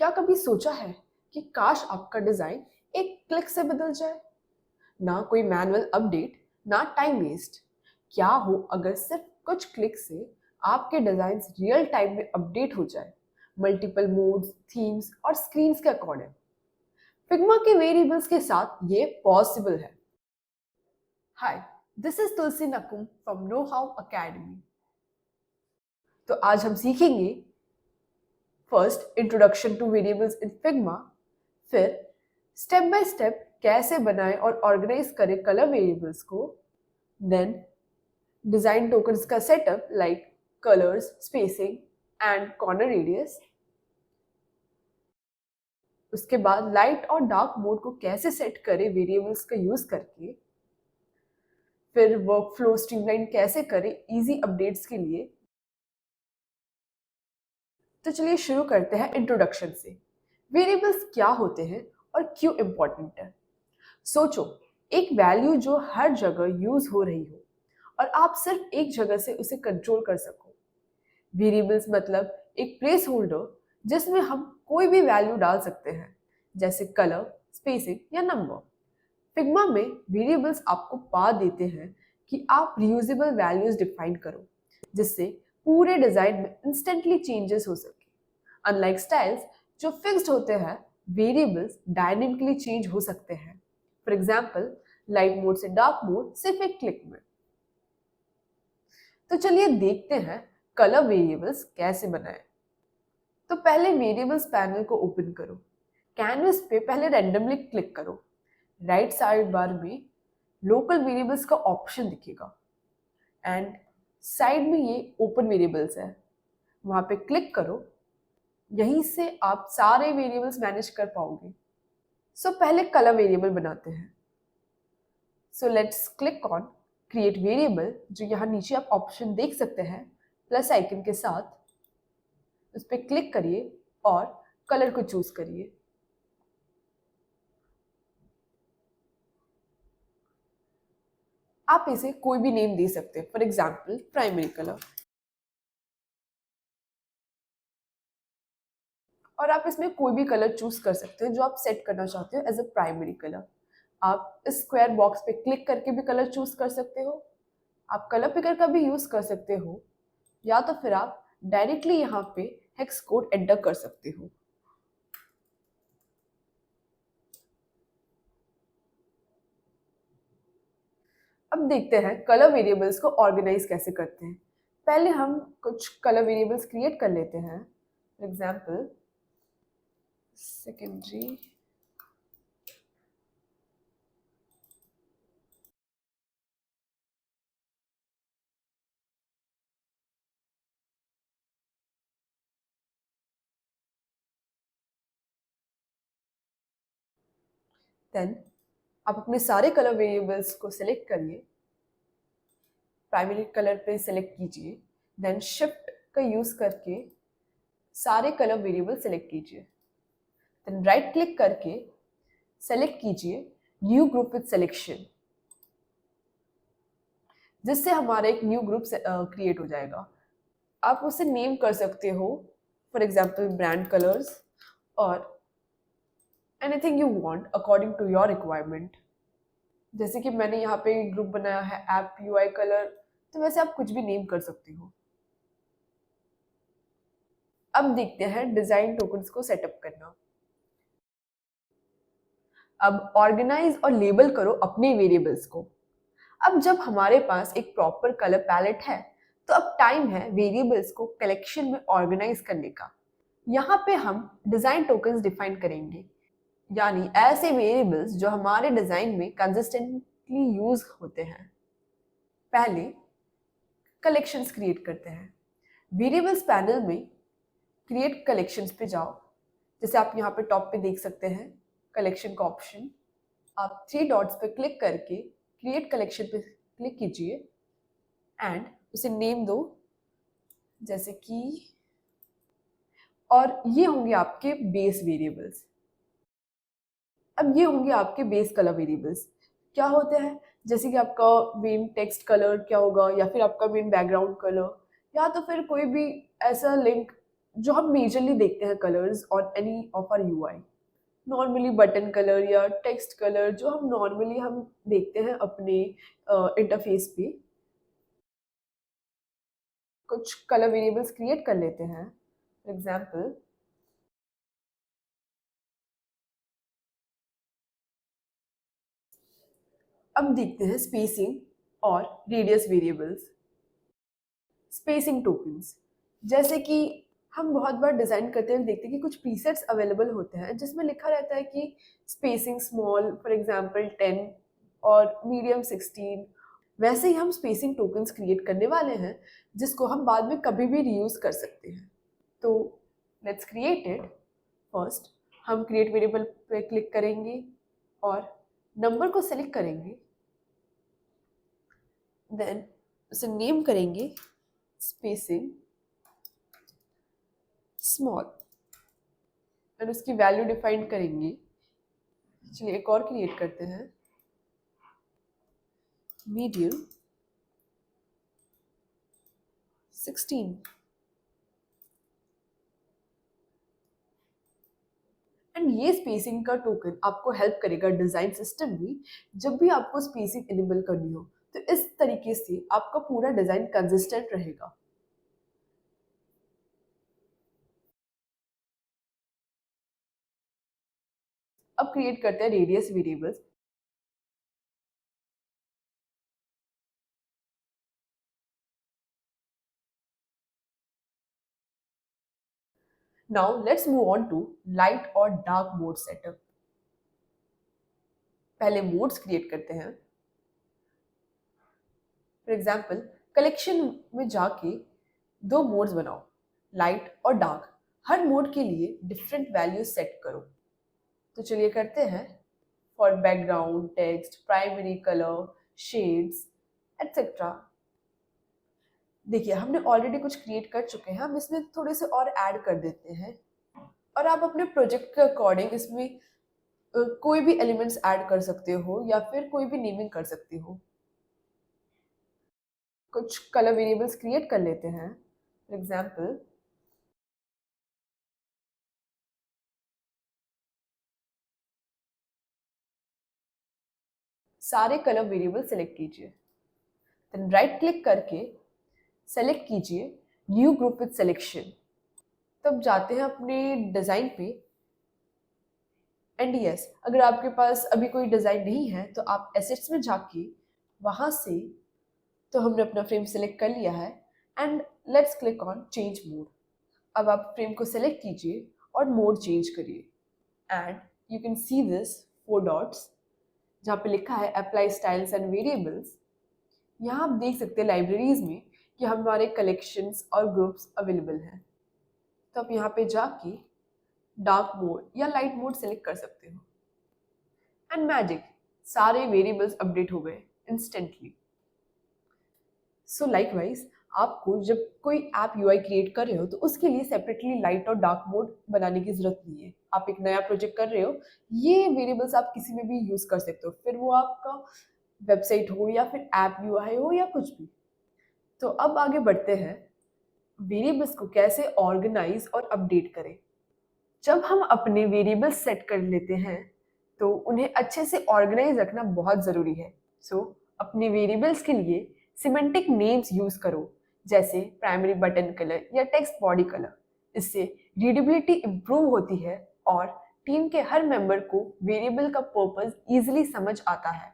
क्या कभी सोचा है कि काश आपका डिजाइन एक क्लिक से बदल जाए? ना कोई मैनुअल अपडेट, ना टाइम वेस्ट। क्या हो अगर सिर्फ कुछ क्लिक से आपके डिजाइन रियल टाइम में अपडेट हो जाए, मल्टीपल मोड्स, थीम्स और स्क्रीन्स के अकॉर्डिंग। फिग्मा के वेरिएबल्स के साथ ये पॉसिबल है। Hi, this is Tulsi Nakum from know how academy. तो आज हम सीखेंगे first introduction to variables in Figma, फिर स्टेप बाय स्टेप कैसे बनाएं और ऑर्गेनाइज करें कलर वेरिएबल्स को, देन डिजाइन टोकन्स का setup like colours, spacing and corner radius. उसके बाद लाइट और डार्क मोड को कैसे सेट करें वेरिएबल्स का यूज करके, फिर वर्क फ्लो स्ट्रीमलाइन कैसे करें इजी अपडेट्स के लिए। तो चलिए शुरू करते हैं इंट्रोडक्शन से। वेरिएबल्स क्या होते हैं और क्यों इंपॉर्टेंट है? सोचो, एक वैल्यू जो हर जगह यूज हो रही हो और आप सिर्फ एक जगह से उसे कंट्रोल कर सको। वेरिएबल्स मतलब एक प्लेस होल्डर जिसमें हम कोई भी वैल्यू डाल सकते हैं, जैसे कलर, स्पेसिंग या नंबर। फिग्मा में वेरिएबल्स आपको पावर देते हैं कि आप रियूजेबल वैल्यूज डिफाइन करो, जिससे पूरे डिजाइन में इंस्टेंटली चेंजेस हो सके। अनलाइक स्टाइल्स जो फिक्स्ड होते हैं, वेरिएबल्स डायनेमिकली चेंज हो सकते हैं। फॉर एग्जाम्पल, लाइट मोड से डार्क मोड सिर्फ एक क्लिक में। तो चलिए देखते हैं कलर वेरिएबल्स कैसे बनाएं। तो पहले वेरिएबल्स पैनल को ओपन करो। कैनवस पे पहले रैंडमली क्लिक करो। राइट साइड बार में लोकल वेरिएबल्स का ऑप्शन दिखेगा एंड साइड में ये ओपन वेरिएबल्स है, वहां पे क्लिक करो। यहीं से आप सारे वेरिएबल्स मैनेज कर पाओगे। सो पहले कलर वेरिएबल बनाते हैं। So let's click on create variable, जो यहाँ नीचे आप ऑप्शन देख सकते हैं प्लस आइकन के साथ। उस पर क्लिक करिए और कलर को चूज करिए। आप इसे कोई भी नेम दे सकते हैं, फॉर एग्जाम्पल प्राइमरी कलर। और आप इसमें कोई भी कलर चूज कर सकते हैं जो आप सेट करना चाहते हो एज अ प्राइमरी कलर। आप इस स्क्वायर बॉक्स पे क्लिक करके भी कलर चूज कर सकते हो। आप कलर पिकर का भी यूज कर सकते हो, या तो फिर आप डायरेक्टली यहाँ पे हेक्स कोड एंटर कर सकते हो। अब देखते हैं कलर वेरिएबल्स को ऑर्गेनाइज कैसे करते हैं। पहले हम कुछ कलर वेरिएबल्स क्रिएट कर लेते हैं। फॉर एग्जाम्पल, सेकेंडरी, देन आप अपने सारे कलर वेरिएबल्स को सिलेक्ट करिए। प्राइमरी कलर पे सिलेक्ट कीजिए, देन शिफ्ट का यूज करके सारे कलर वेरिएबल सिलेक्ट कीजिए। देन राइट क्लिक करके सेलेक्ट कीजिए न्यू ग्रुप विद सिलेक्शन, जिससे हमारा एक न्यू ग्रुप क्रिएट हो जाएगा। आप उसे नेम कर सकते हो, फॉर एग्जाम्पल ब्रांड कलर्स, और anything you want according to your requirement. जैसे कि मैंने यहाँ पे ग्रुप बनाया है ऐप यूआई कलर, तो वैसे आप कुछ भी नेम कर सकते हो। अब देखते हैं डिजाइन टोकन्स को सेटअप करना। अब ऑर्गेनाइज और लेबल करो अपने वेरिएबल्स को। अब जब हमारे पास एक प्रॉपर कलर पैलेट है, तो अब टाइम है वेरिएबल्स को कलेक्शन में ऑर्गेनाइज करने का। यहाँ पे हम डिजाइन टोकन्स डिफाइन करेंगे, यानी ऐसे वेरिएबल्स जो हमारे डिजाइन में कंसिस्टेंटली यूज होते हैं। पहले कलेक्शंस क्रिएट करते हैं। वेरिएबल्स पैनल में क्रिएट कलेक्शंस पे जाओ। जैसे आप यहाँ पे टॉप पे देख सकते हैं कलेक्शन का ऑप्शन। आप थ्री डॉट्स पे क्लिक करके क्रिएट कलेक्शन पे क्लिक कीजिए एंड उसे नेम दो, जैसे कि, और ये होंगे आपके बेस वेरिएबल्स। अब ये होंगे आपके बेस कलर वेरिएबल्स। क्या होते हैं? जैसे कि आपका मेन टेक्स्ट कलर क्या होगा, या फिर आपका मेन बैकग्राउंड कलर, या तो फिर कोई भी ऐसा लिंक जो हम मेजरली देखते हैं colours on any of our UI, normally button colour या टेक्स्ट कलर जो हम देखते हैं अपने इंटरफेस पे। कुछ कलर वेरिएबल्स क्रिएट कर लेते हैं। फॉर एग्जांपल अब देखते हैं स्पेसिंग और रेडियस वेरिएबल्स। स्पेसिंग टोकन्स, जैसे कि हम बहुत बार डिज़ाइन करते हैं देखते हैं कि कुछ प्रीसेट्स अवेलेबल होते हैं जिसमें लिखा रहता है कि स्पेसिंग स्मॉल फॉर एग्जांपल 10 और मीडियम 16। वैसे ही हम स्पेसिंग टोकन्स क्रिएट करने वाले हैं जिसको हम बाद में कभी भी रीयूज कर सकते हैं। तो लेट्स क्रिएट इट। फर्स्ट हम क्रिएट वेरिएबल पे क्लिक करेंगे और नंबर को सेलेक्ट करेंगे, देन उसे नेम करेंगे स्पेसिंग स्मॉल एंड उसकी वैल्यू डिफाइन करेंगे। चलिए एक और क्रिएट करते हैं, मीडियम 16। एंड ये स्पेसिंग का टोकन आपको हेल्प करेगा डिजाइन सिस्टम में जब भी आपको स्पेसिंग इनेबल करनी हो, तो इस तरीके से आपका पूरा डिजाइन कंसिस्टेंट रहेगा। अब क्रिएट करते हैं radius variables. Now let's move on to light और डार्क मोड सेटअप। पहले मोड्स क्रिएट करते हैं। फॉर एग्जाम्पल कलेक्शन में जाके दो मोड्स बनाओ, लाइट और डार्क। हर मोड के लिए डिफरेंट वैल्यू सेट करो। तो चलिए करते हैं। For background text, primary colour, shades etcetera. देखिए हमने ऑलरेडी कुछ क्रिएट कर चुके हैं, हम इसमें थोड़े से और ऐड कर देते हैं। और आप अपने प्रोजेक्ट के अकॉर्डिंग इसमें कोई भी एलिमेंट्स ऐड कर सकते हो या फिर कोई भी नेमिंग कर सकते हो। कुछ कलर वेरिएबल्स क्रिएट कर लेते हैं। फॉर एग्जाम्पल सारे कलर वेरिएबल सेलेक्ट कीजिए, देन राइट क्लिक करके सेलेक्ट कीजिए न्यू ग्रुप विद सिलेक्शन। तब जाते हैं अपने डिज़ाइन पे। एंड यस, अगर आपके पास अभी कोई डिज़ाइन नहीं है तो आप एसेट्स में जाके वहाँ से, तो हमने अपना फ्रेम सेलेक्ट कर लिया है and let's click on change mode. अब आप फ्रेम को सेलेक्ट कीजिए और मोड चेंज करिए and you can see this 4 dots जहाँ पे लिखा है अप्लाई स्टाइल्स एंड वेरिएबल्स। यहाँ आप देख सकते हैं लाइब्रेरीज में कि हमारे कलेक्शंस और ग्रुप्स अवेलेबल हैं। तो आप यहाँ पे जाके डार्क मोड या लाइट मोड सेलेक्ट कर सकते हो एंड मैजिक, सारे वेरिएबल्स अपडेट हो गए इंस्टेंटली। सो लाइकवाइज आपको जब कोई ऐप यूआई क्रिएट कर रहे हो तो उसके लिए सेपरेटली लाइट और डार्क मोड बनाने की जरूरत नहीं है। आप एक नया प्रोजेक्ट कर रहे हो, ये वेरिएबल्स आप किसी में भी यूज कर सकते हो, फिर वो आपका वेबसाइट हो या फिर ऐप यूआई हो या कुछ भी। तो अब आगे बढ़ते हैं, वेरिएबल्स को कैसे ऑर्गेनाइज और अपडेट करें। जब हम अपने वेरिएबल्स सेट कर लेते हैं तो उन्हें अच्छे से ऑर्गेनाइज रखना बहुत ज़रूरी है। सो अपने वेरिएबल्स के लिए सिमेंटिक नेम्स यूज़ करो, जैसे प्राइमरी बटन कलर या टेक्स्ट बॉडी कलर। इससे रीडेबिलिटी इम्प्रूव होती है और टीम के हर मेंबर को वेरिएबल का पर्पस ईजिली समझ आता है।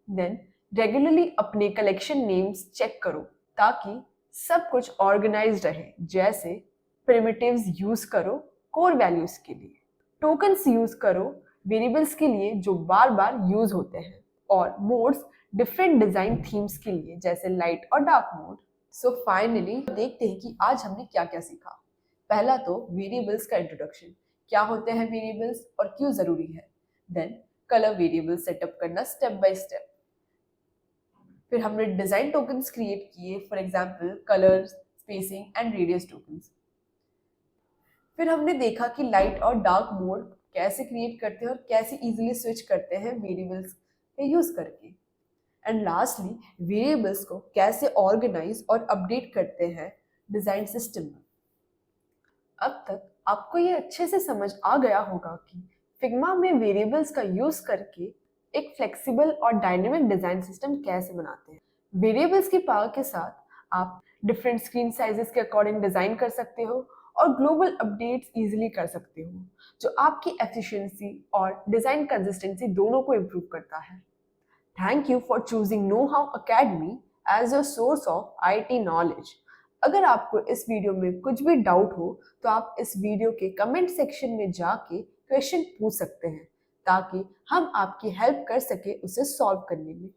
देन रेगुलरली अपने कलेक्शन नेम्स चेक करो ताकि सब कुछ ऑर्गेनाइज रहे, जैसे प्रिमिटिव्स यूज करो कोर वैल्यूज के लिए, टोकन्स यूज करो वेरिएबल्स के लिए जो बार बार यूज होते हैं, और मोड्स डिफरेंट डिजाइन थीम्स के लिए जैसे लाइट और डार्क मोड। सो फाइनली देखते हैं कि आज हमने क्या क्या सीखा। पहला तो वेरिएबल्स का इंट्रोडक्शन, क्या होते हैं वेरिएबल्स और क्यों जरूरी है। देन कलर वेरिएबल सेटअप करना स्टेप बाय स्टेप। फिर हमने डिजाइन टोकन्स क्रिएट किए, for example colour, spacing and radius tokens. फिर हमने देखा कि लाइट और डार्क मोड कैसे क्रिएट करते हैं और कैसे इजीली स्विच करते हैं वेरिएबल्स का यूज करके। एंड लास्टली वेरिएबल्स को कैसे ऑर्गेनाइज और अपडेट करते हैं डिजाइन सिस्टम में। अब तक आपको ये अच्छे से समझ आ गया होगा कि फिग्मा में वेरिएबल्स का यूज करके एक फ्लेक्सिबल और डायनेमिक डिजाइन सिस्टम कैसे बनाते हैं। वेरिएबल्स की पावर के साथ आप डिफरेंट स्क्रीन साइजेस के अकॉर्डिंग डिजाइन कर सकते हो और ग्लोबल अपडेट्स इजीली कर सकते हो, जो आपकी एफिशिएंसी और डिजाइन कंसिस्टेंसी दोनों को इम्प्रूव करता है। Thank you for choosing Know how Academy as your source of IT knowledge. अगर आपको इस वीडियो में कुछ भी डाउट हो तो आप इस वीडियो के कमेंट सेक्शन में जाके क्वेश्चन पूछ सकते हैं, ताकि हम आपकी हेल्प कर सके उसे सॉल्व करने में।